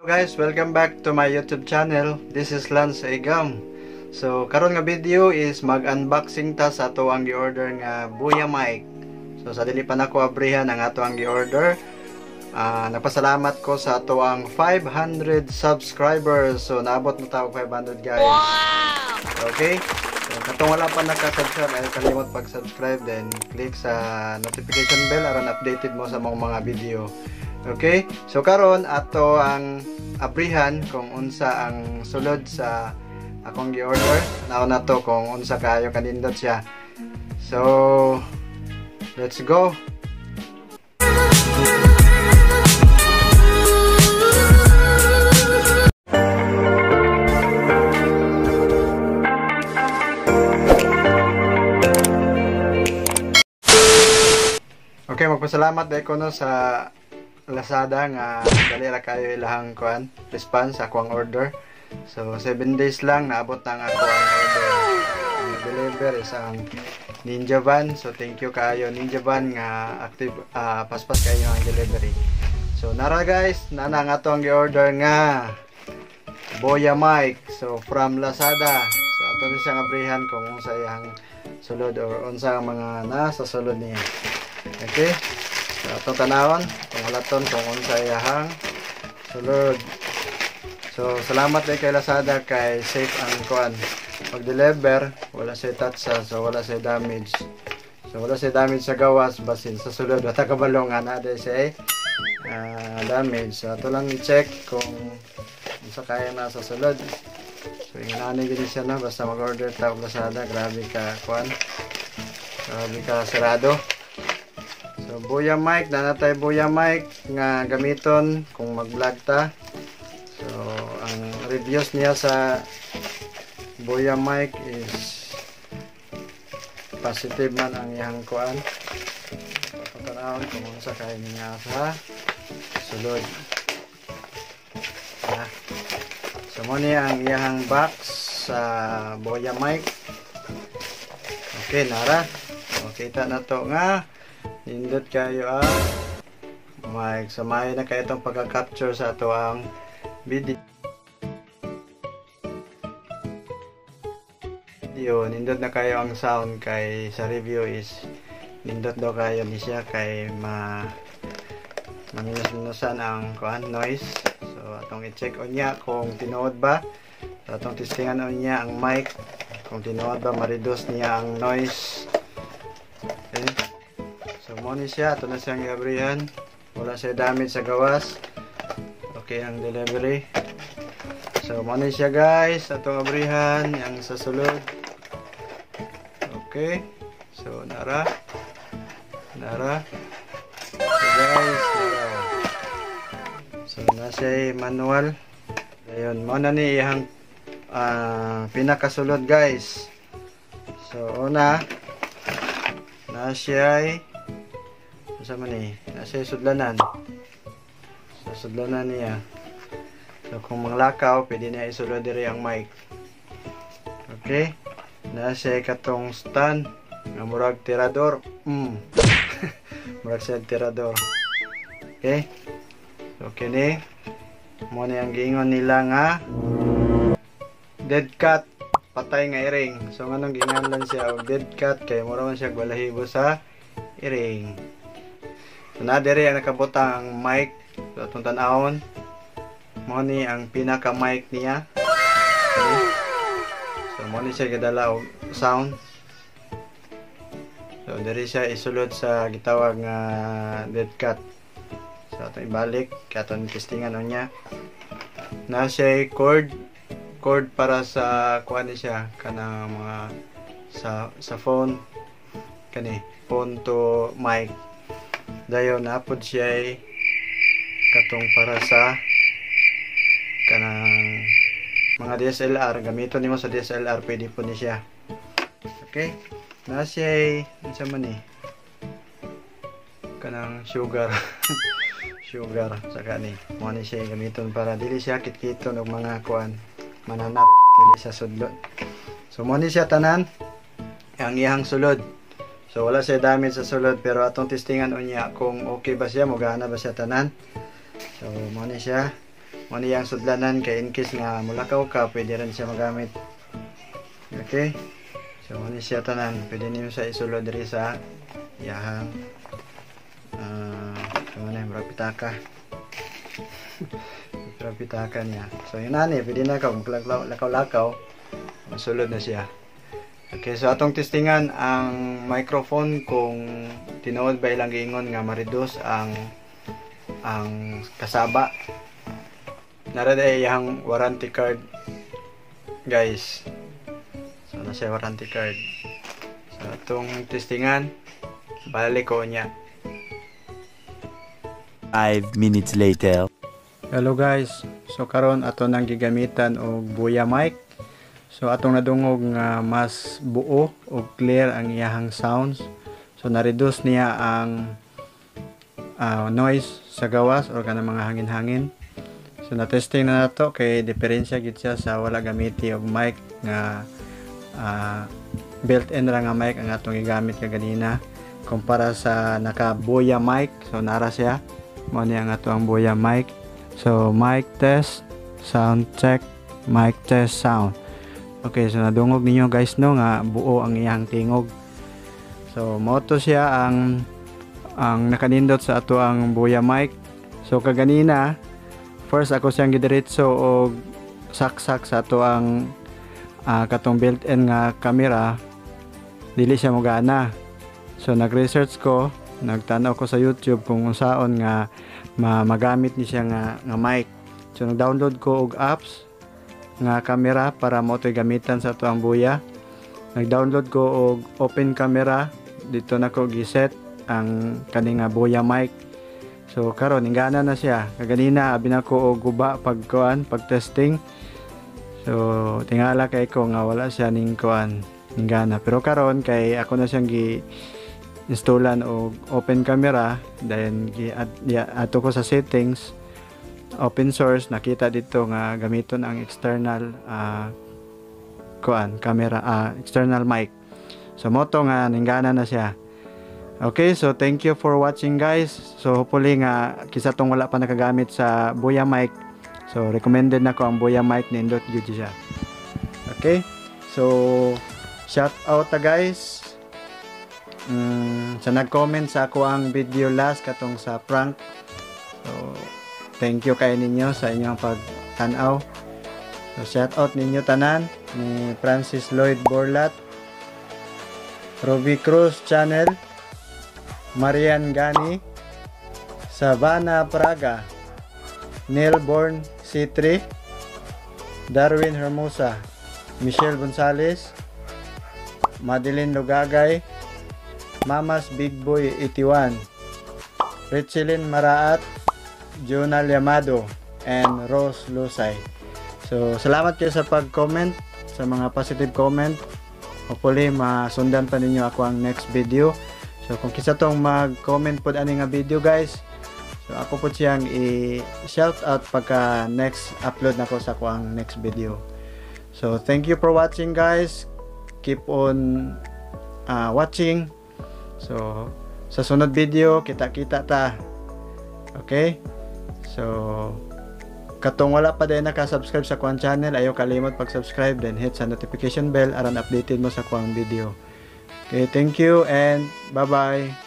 Guys, welcome back to my YouTube channel. This is Lance Igam. So karon nga video is mag-unboxing ta sa ato ang gi-order nga Boya mic. So sa dili pa nako abrihan ang ato ang gi-order. Nagpasalamat ko sa ato ang 500 subscribers. So naabot na tayo 500 guys. Wow! Okay? So katong wala pa naka-subscribe, ay kalimot pag-subscribe, then click sa notification bell aron updated mo sa mga video. Okay? So karon ato ang abrihan kung unsa ang sulod sa akong gi-order. Naon na to kung unsa kayo kanindot siya. So let's go. Okay, magpasalamat dahil ko no sa Lazada nga dali ra kayo ilahang kuan response sa akong order. So 7 days lang naabot na ang ako ang order. Ang deliver is ang Ninja Van. So thank you kayo Ninja Van nga active paspas kayo ang delivery. So nara guys, nana nga to ang gi-order nga Boya mic. So from Lazada. So ato ni siyang abrihan kung unsa yang sulod or unsa ang mga nasa sulod niya. Okay? So atong tanawon kung walaton kung unsa iyang sulod. So salamat din kay Lazada kay safe ang kuan pag-deliver, wala siya touch so wala siya damage. So wala siya damage sa gawas basin sa sulod wala kabalo nga na day siya damage. So ato lang i-check kung unsa kaya na sa sulod. So inani gid siya na basta mag-order ta og Lazada, grabe ka kuan. Grabe ka sarado. So Boya mic, nanatay Boya mic nga gamiton kung mag-vlog ta. So ang reviews niya sa Boya mic is positive man ang iyang kuan. Patanawon kung unsa kay niya sa sulod. So mo ni ang iyang box sa Boya mic. Okay, nara. Okay, kita na to nga nindot kayo mic. So may na kayo itong pagka-capture sa ato ang video. Nindot na kayo ang sound kay sa review is nindot daw kayo ni siya kay maminus-minusan ang kuan noise. So atong i-check on niya kung tinuod ba. So atong testingan on niya ang mic kung tinuod ba ma-reduce niya ang noise. Okay. So mo ni siya, ato na siyang i-abrihan. Wala siya damage sa gawas. Okay ang delivery. So mo ni siya guys, atong abrihan yang sa sulod. Okay. So nara. So guys, nara. So na siya manual. Ayun, mo na ni iyang pinakasulod guys. So una na siya sama ni nasa sudlanan. Sa sudlanan niya. So kung manglakaw, pwede niya isulod diri ang mic. Okay? Nasa katong stand nga murag tirador. Murag sa tirador. Okay? So kini mo ni ang giingon nila nga dead cat, patay nga iring. So nganong giingon lang siya og dead cat kay mura man siya balahibo sa iring. So na diri ang nakabutang ang mic. So atong tan-awon mo ni ang pinaka mic niya. Okay. So mo ni siya gadala og sound. So diri siya isulod sa gitawag nga dead cat. So atong ibalik kay atong testingan on niya. Na siya cord para sa kuan ni siya kanang mga sa phone kani phone to mic. Dayon napod siya katong para sa kanang mga DSLR, gamiton nimo sa DSLR pwede po ni siya. Okay? Na siya unsa man ni kanang sugar sugar sa kani mo ni siya gamiton para dili siya kitkiton og mga kuan mananap dili sa sudlot. So mo ni siya tanan ang iyang sulod. So wala siya damage sa sulod pero atong testingan unya kung okay ba siya, mogana ba siya tanan. So mo ni siya. mo niyang sudlanan kay in case nga mulakaw ka pwede rin siya magamit. Okay, so mo ni siya tanan, pwede niyo sa isulod diri sa yahang ano na yung pitaka. Pitaka niya. So yun na ni, pwede na ka lakaw-lakaw, masulod na siya. Okay, so atong testingan ang microphone kung tinuod ba ilang giingon nga ma-reduce ang kasaba. Nara day yang warranty card, guys. So na siya warranty card. So atong testingan balik ko niya. 5 minutes later. Hello guys, so karon ato nang gigamitan og Boya mic. So atong nadungog nga mas buo o clear ang iyahang sounds. So na-reduce niya ang noise sa gawas or kanang mga hangin-hangin. So na-testing na nato kay diferensya gid siya sa wala gamiti og mic nga built-in ra nga mic ang atong gigamit kaganina kumpara sa naka Boya mic. So nara siya mo ni ang ato ang Boya mic. So mic test, sound check, mic test, sound. Okay, so nadungog ninyo guys no nga buo ang iyang tingog. So mo to siya ang nakanindot sa ato ang Boya mic. So kaganina first ako siyang gidiretso og saksak sa ato ang katong built-in nga camera, dili siya mogana. So nag-research ko, nagtanaw ko sa YouTube kung unsaon nga magamit ni siya nga mic. So nag-download ko og apps nga camera para mo to'y gamitan sa ato ang Boya. Nag-download ko og open camera, dito na ko giset ang kaning Boya mic. So karon ingana na siya. Kaganina abi na ko og guba pag testing. So tingala kay ko nga wala siya ning ingana. Pero karon kay ako na siyang installan og open camera, then ato ko sa settings open source, nakita dito nga gamiton ang external camera, external mic. So moto nga ninggana na siya. Okay, so thank you for watching guys. So hopefully nga kisa tong wala pa nakagamit sa Boya mic, so recommended na ko ang Boya mic, nindot gyud siya. Okay, so shout out guys sa nag-comment sa ako ang video last katong sa prank. So thank you kay ninyo sa inyong pagtanaw. So shout out ninyo tanan ni Francis Lloyd Borlat, Robbie Cruz Channel, Marian Gani, Savannah Praga, Neilborn C3, Darwin Hermosa, Michelle Gonzalez, Madeline Lugagay, Mamas Big Boy 81, Richelyn Maraat, Jonal Yamado, and Rose Lusay. So salamat kayo sa pag-comment, sa mga positive comment. Hopefully masundan pa ninyo ako ang next video. So kung kisa tong mag-comment po ani nga video guys, so ako po siyang i-shout out pagka next upload na ko sa ako ang next video. So thank you for watching guys. Keep on watching. So sa sunod video kita-kita ta. Okay? So katong wala pa din naka-subscribe sa kuang channel, ayaw kalimot pag-subscribe, then hit sa notification bell aron updated mo sa kuang video. Okay, thank you and bye-bye.